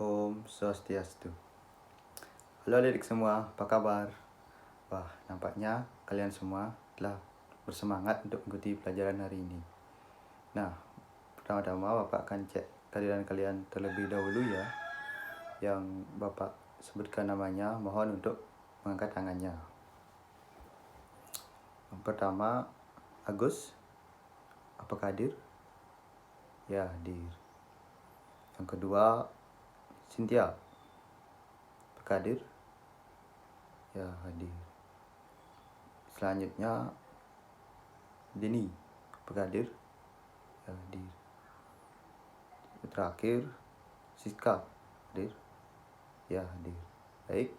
Om Swastiastu. Halo adik semua, apa kabar? Wah, nampaknya kalian semua telah bersemangat untuk mengikuti pelajaran hari ini. Nah, pertama-tama Bapak akan cek kalian terlebih dahulu ya. Yang Bapak sebutkan namanya, mohon untuk mengangkat tangannya. Yang pertama, Agus. Apakah hadir? Ya, hadir. Yang kedua, Cynthia. Apakah hadir? Ya, hadir. Selanjutnya, Denny. Apakah hadir? Ya, hadir. Terakhir, Siska. Hadir? Ya, hadir. Baik,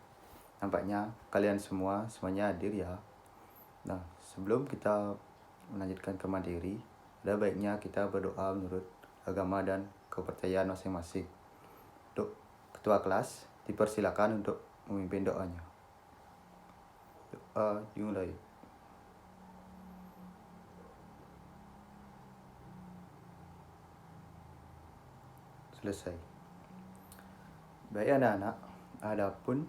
nampaknya kalian semuanya hadir ya. Nah, sebelum kita melanjutkan ke materi, ada baiknya kita berdoa menurut agama dan kepercayaan masing-masing. Untuk ketua kelas, dipersilakan untuk memimpin doanya. Doa dimulai. Selesai. Baik anak-anak, adapun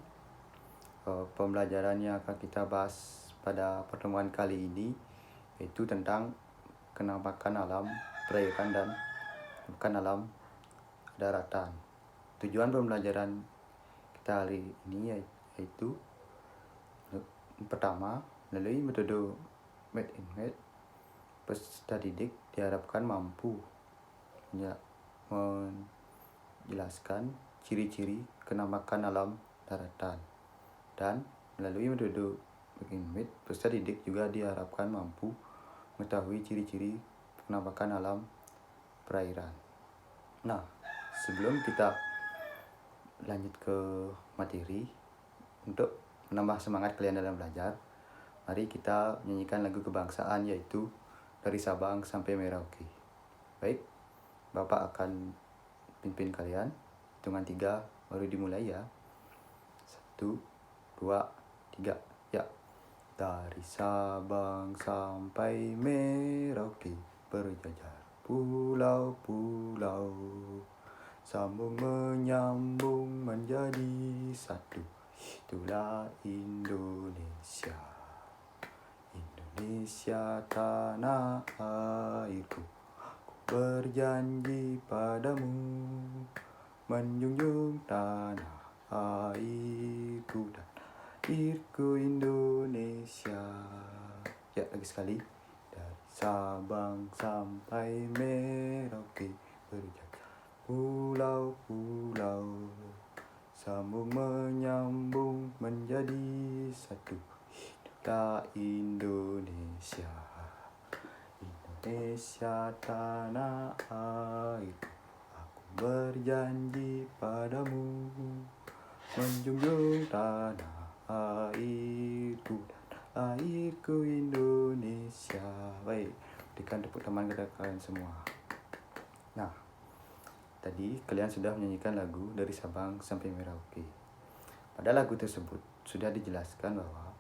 pembelajaran yang akan kita bahas pada pertemuan kali ini yaitu tentang penampakan alam perairan dan penampakan alam daratan. Tujuan pembelajaran kita hari ini yaitu pertama, melalui metode Made in Made, peserta didik diharapkan mampu menjelaskan ciri-ciri penampakan alam daratan. Dan melalui metode Made in Made, peserta didik juga diharapkan mampu mengetahui ciri-ciri penampakan alam perairan. Nah, sebelum kita lanjut ke materi, untuk menambah semangat kalian dalam belajar, mari kita menyanyikan lagu kebangsaan yaitu Dari Sabang Sampai Merauke. Baik, Bapak akan pimpin kalian. Hitungan 3 baru dimulai ya. 1, 2, 3, ya. Dari Sabang sampai Merauke, berjajar pulau-pulau, sambung menyambung menjadi satu. Itulah Indonesia. Indonesia tanah airku, ku berjanji padamu, menjunjung tanah airku dan airku Indonesia. Ya, lagi sekali. Dari Sabang sampai Merauke, berjajar pulau-pulau, sambung menyambung menjadi satu. Itulah Indonesia. Indonesia tanah airku, aku berjanji padamu, menjunjung tanah airku dan airku Indonesia. Baik, berikan tepuk tangan kepada kalian semua. Nah, tadi kalian sudah menyanyikan lagu Dari Sabang Sampai Merauke. Pada lagu tersebut sudah dijelaskan bahwa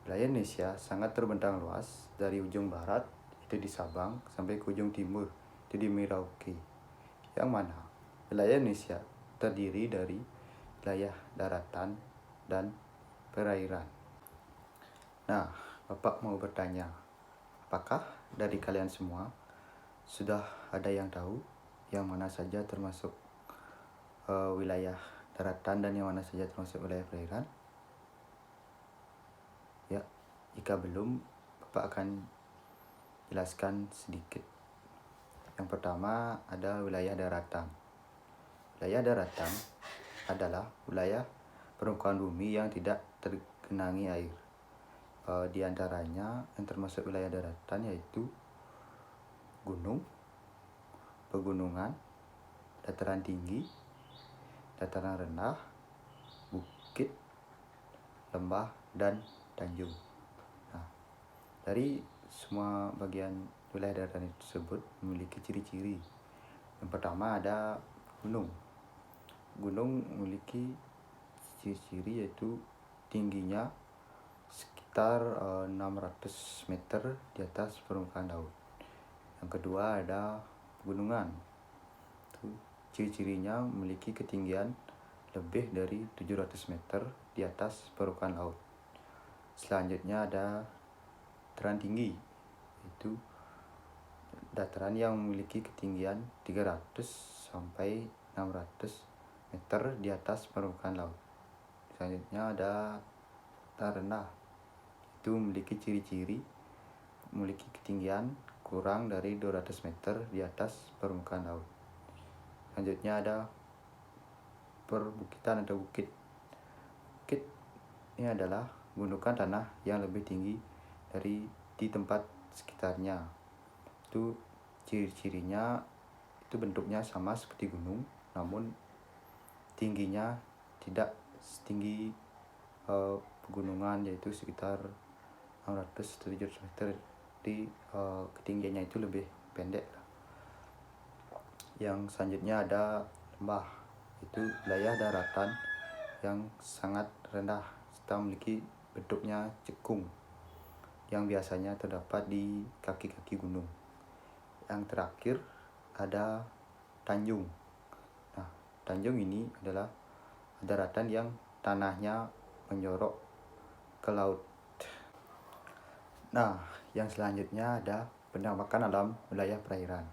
wilayah Indonesia sangat terbentang luas dari ujung barat, itu di Sabang, sampai ke ujung timur, itu di Merauke. Yang mana wilayah Indonesia terdiri dari wilayah daratan dan perairan. Nah, Bapak mau bertanya, apakah dari kalian semua sudah ada yang tahu yang mana saja termasuk wilayah daratan dan yang mana saja termasuk wilayah perairan? Ya, jika belum, Bapak akan jelaskan sedikit. Yang pertama ada wilayah daratan. Wilayah daratan adalah wilayah permukaan bumi yang tidak tergenangi air. Di antaranya yang termasuk wilayah daratan yaitu gunung, pegunungan, dataran tinggi, dataran rendah, bukit, lembah, dan tanjung. Nah, dari semua bagian wilayah daratan tersebut memiliki ciri-ciri. Yang pertama ada gunung. Gunung memiliki ciri-ciri yaitu tingginya sekitar 600 meter di atas permukaan laut. Yang kedua ada pegunungan. Itu ciri-cirinya memiliki ketinggian lebih dari 700 meter di atas permukaan laut. Selanjutnya ada dataran tinggi, yaitu dataran yang memiliki ketinggian 300 sampai 600 meter di atas permukaan laut. Selanjutnya ada dataran rendah, itu memiliki ciri-ciri memiliki ketinggian kurang dari 200 meter di atas permukaan laut. Selanjutnya ada perbukitan atau bukit. Bukit ini adalah gundukan tanah yang lebih tinggi dari di tempat sekitarnya. Itu ciri-cirinya itu bentuknya sama seperti gunung, namun tingginya tidak setinggi pegunungan, yaitu sekitar 600-700 meter. Di ketinggiannya itu lebih pendek. Yang selanjutnya ada lembah, itu wilayah daratan yang sangat rendah serta memiliki bentuknya cekung yang biasanya terdapat di kaki-kaki gunung. Yang terakhir ada tanjung. Nah, tanjung ini adalah daratan yang tanahnya menjorok ke laut. Nah, yang selanjutnya ada penampakan alam wilayah perairan.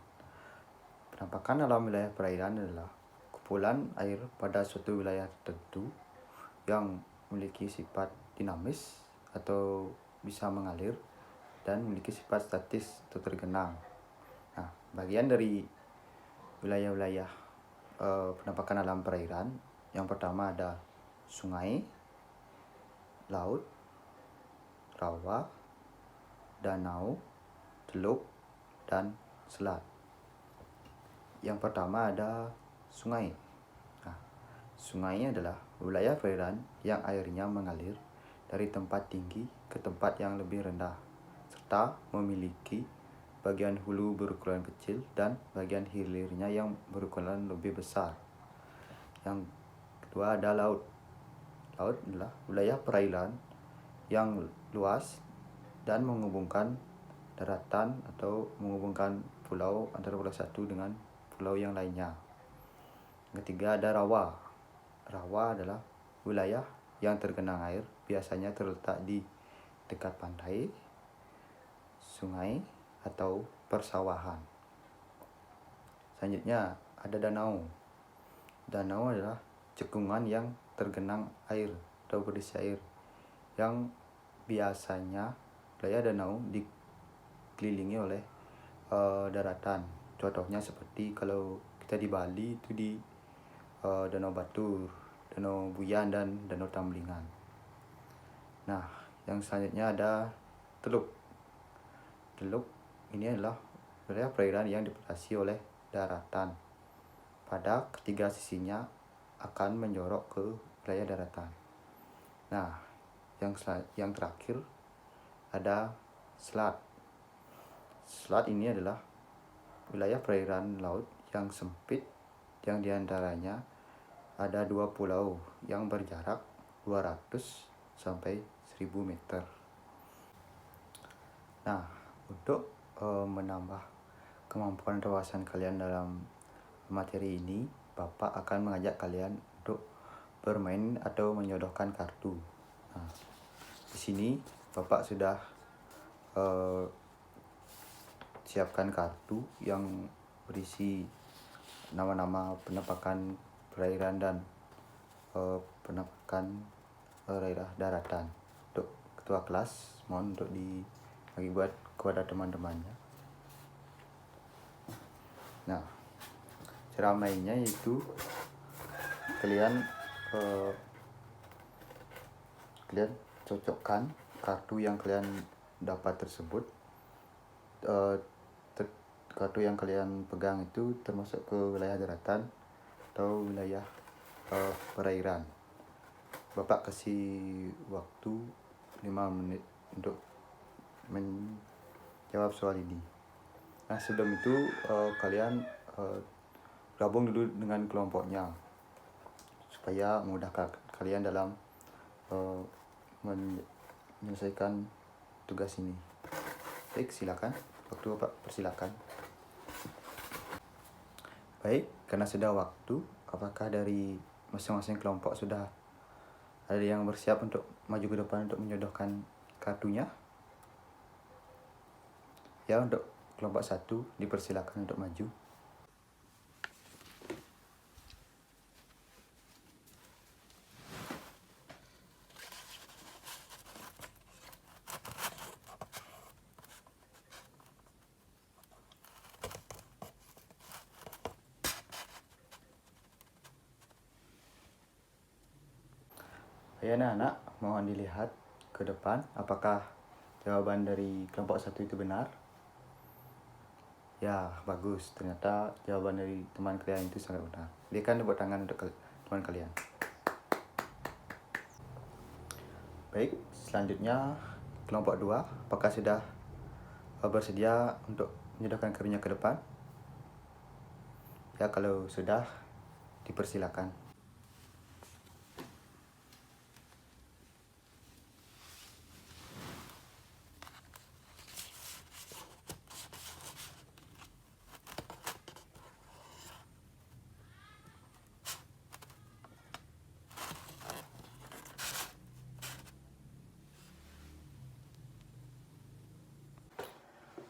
Penampakan alam wilayah perairan adalah kumpulan air pada suatu wilayah tertentu yang memiliki sifat dinamis atau bisa mengalir dan memiliki sifat statis atau tergenang. Nah, bagian dari wilayah-wilayah penampakan alam perairan, yang pertama ada sungai, laut, rawa, danau, teluk, dan selat. Yang pertama ada sungai. Nah, sungai adalah wilayah perairan yang airnya mengalir dari tempat tinggi ke tempat yang lebih rendah, serta memiliki bagian hulu berukuran kecil dan bagian hilirnya yang berukuran lebih besar. Yang kedua ada laut. Laut adalah wilayah perairan yang luas dan menghubungkan daratan atau menghubungkan pulau antara pulau satu dengan pulau yang lainnya. Yang ketiga ada rawa. Rawa adalah wilayah yang tergenang air, biasanya terletak di dekat pantai, sungai, atau persawahan. Selanjutnya ada danau. Danau adalah cekungan yang tergenang air atau berisi air, yang biasanya wilayah danau dikelilingi oleh daratan. Contohnya seperti kalau kita di Bali itu di Danau Batur, Danau Buyan, dan Danau Tamblingan. Nah, yang selanjutnya ada teluk. Teluk ini adalah wilayah perairan yang dibatasi oleh daratan. Pada ketiga sisinya akan menjorok ke wilayah daratan. Nah, yang terakhir ada selat. Selat ini adalah wilayah perairan laut yang sempit, yang diantaranya ada 2 pulau yang berjarak 200 sampai 1000 meter. Nah, untuk menambah kemampuan wawasan kalian dalam materi ini, Bapak akan mengajak kalian untuk bermain atau menyodorkan kartu. Nah, di sini Bapak sudah siapkan kartu yang berisi nama-nama penampakan perairan dan penampakan daerah daratan. Untuk ketua kelas, mohon untuk dibagi buat kepada teman-temannya. Nah, cara mainnya yaitu kalian cocokkan kartu yang kalian dapat tersebut. Kartu yang kalian pegang itu termasuk ke wilayah daratan atau wilayah perairan. Bapak kasih waktu 5 menit untuk menjawab soal ini. Nah, sebelum itu kalian gabung dulu dengan kelompoknya supaya memudahkan kalian dalam menyelesaikan tugas ini. Baik, silakan. Waktu Bapak persilakan. Baik, karena sudah waktu, apakah dari masing-masing kelompok sudah ada yang bersiap untuk maju ke depan untuk menjodohkan kartunya? Ya, untuk kelompok 1 dipersilakan untuk maju. Ya anak-anak, mohon dilihat ke depan apakah jawaban dari kelompok 1 itu benar. Ya, bagus. Ternyata jawaban dari teman kalian itu sangat benar. Berikan tepuk tangan untuk teman kalian. Baik, selanjutnya kelompok 2, apakah sudah bersedia untuk menyodorkan kartunya ke depan? Ya, kalau sudah, dipersilakan.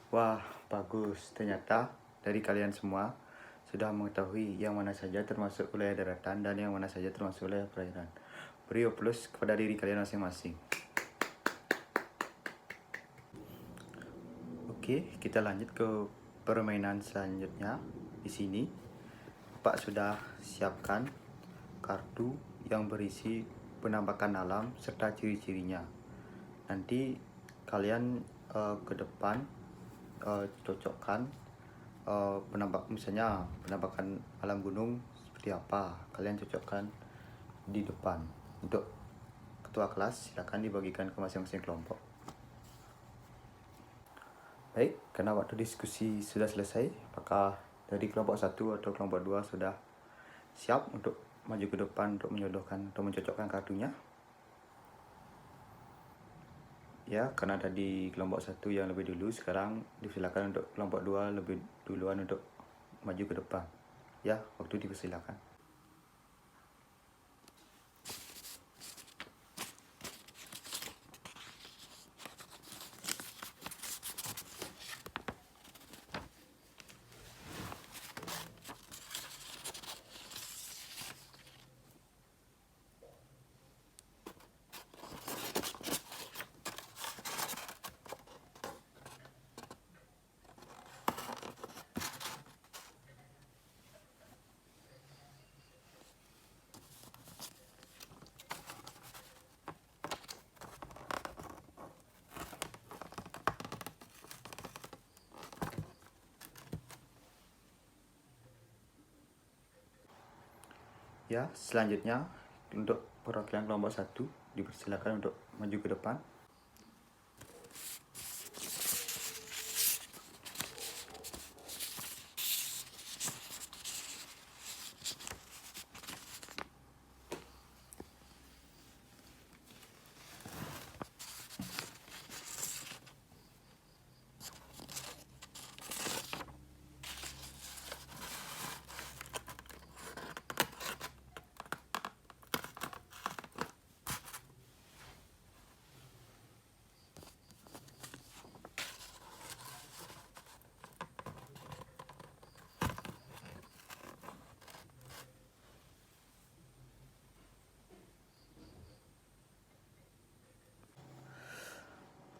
Wah, bagus. Ternyata dari kalian semua sudah mengetahui yang mana saja termasuk wilayah daratan dan yang mana saja termasuk wilayah perairan. Beri plus kepada diri kalian masing-masing. Oke, kita lanjut ke permainan selanjutnya. Di sini, Bapak sudah siapkan kartu yang berisi penampakan alam serta ciri-cirinya. Nanti kalian ke depan cocokkan misalnya penampakan alam gunung seperti apa, kalian cocokkan di depan. Untuk ketua kelas silakan dibagikan ke masing-masing kelompok. Baik, karena waktu diskusi sudah selesai, apakah dari kelompok 1 atau kelompok 2 sudah siap untuk maju ke depan untuk menjodohkan atau mencocokkan kartunya? Ya, karena tadi kelompok 1 yang lebih dulu, sekarang dipersilakan untuk kelompok 2 lebih duluan untuk maju ke depan. Ya, waktu dipersilakan. Ya, selanjutnya untuk perwakilan kelompok 1 dipersilakan untuk maju ke depan.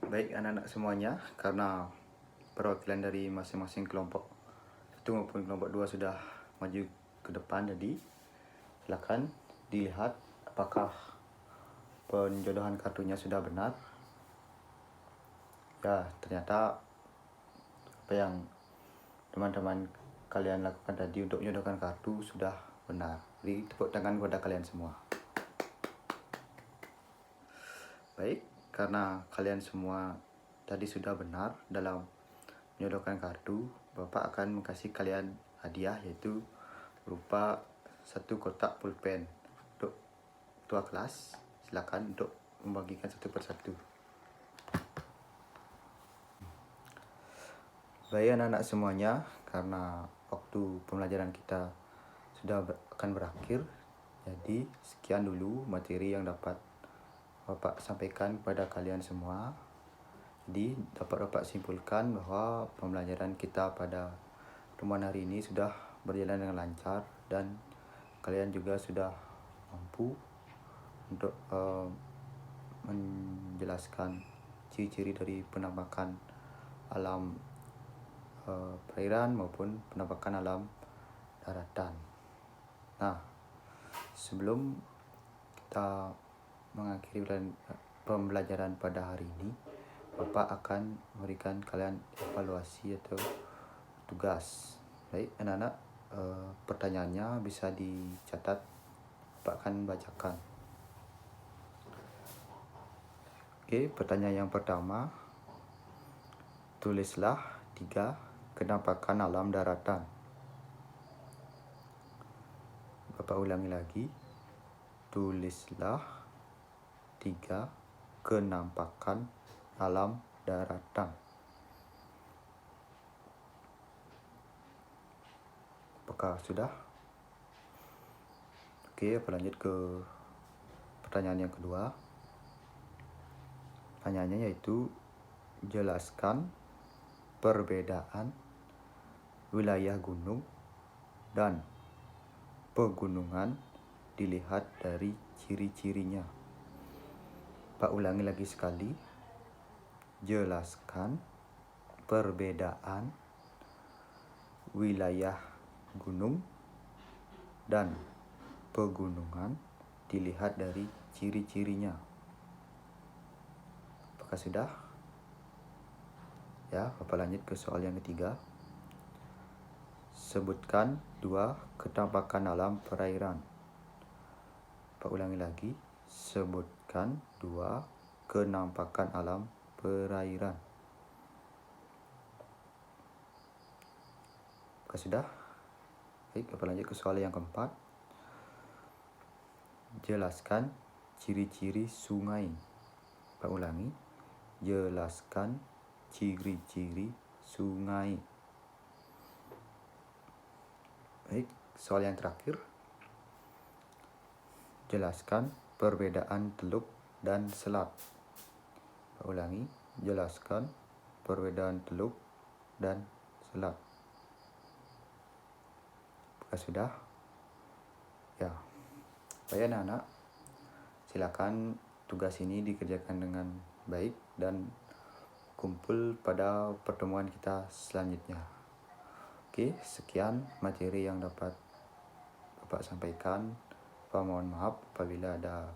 Baik anak-anak semuanya, karena perwakilan dari masing-masing kelompok 1 maupun kelompok 2 sudah maju ke depan, jadi silakan dilihat apakah penjodohan kartunya sudah benar. Ya, ternyata apa yang teman-teman kalian lakukan tadi untuk menjodohkan kartu sudah benar. Beri tepuk tangan kepada kalian semua. Baik, karena kalian semua tadi sudah benar dalam menjodohkan kartu, Bapak akan kasih kalian hadiah, yaitu berupa 1 kotak pulpen. Untuk ketua kelas, silakan untuk membagikan satu persatu. Baik anak-anak semuanya, karena waktu pembelajaran kita akan berakhir. Jadi sekian dulu materi yang dapat Bapak sampaikan kepada kalian semua. Jadi dapat Bapak simpulkan bahwa pembelajaran kita pada pertemuan hari ini sudah berjalan dengan lancar dan kalian juga sudah mampu untuk menjelaskan ciri-ciri dari penampakan alam perairan maupun penampakan alam daratan. Nah, sebelum kita mengakhiri pembelajaran pada hari ini, Bapak akan memberikan kalian evaluasi atau tugas. Baik, anak-anak, pertanyaannya bisa dicatat. Bapak akan bacakan. Oke, pertanyaan yang pertama. Tulislah 3 penampakan alam daratan. Bapak ulangi lagi. Tulislah 3 penampakan alam daratan. Apakah sudah? Oke, lanjut ke pertanyaan yang kedua. Pertanyaannya yaitu jelaskan perbedaan wilayah gunung dan pegunungan dilihat dari ciri-cirinya. Pak ulangi lagi sekali. Jelaskan perbedaan wilayah gunung dan pegunungan dilihat dari ciri-cirinya. Apakah sudah? Ya, Bapak lanjut ke soal yang ketiga. Sebutkan 2 penampakan alam perairan. Bapak ulangi lagi. Sebutkan 2 penampakan alam perairan. Apakah sudah? Baik, Bapak lanjut ke soal yang keempat. Jelaskan ciri-ciri sungai. Bapak ulangi. Jelaskan ciri-ciri sungai. Baik, soal yang terakhir. Jelaskan perbedaan teluk dan selat. Bapak ulangi. Jelaskan perbedaan teluk dan selat. Apakah sudah? Ya. Baik anak-anak, silakan tugas ini dikerjakan dengan baik dan kumpul pada pertemuan kita selanjutnya. Oke, sekian materi yang dapat Bapak sampaikan. Bapak mohon maaf apabila ada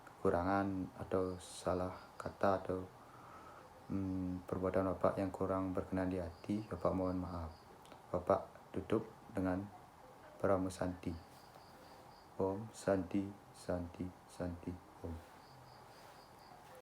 kekurangan atau salah kata atau perbuatan Bapak yang kurang berkenan di hati. Bapak mohon maaf. Bapak tutup dengan Pramu Santi. Om Santi, Santi, Santi, Om.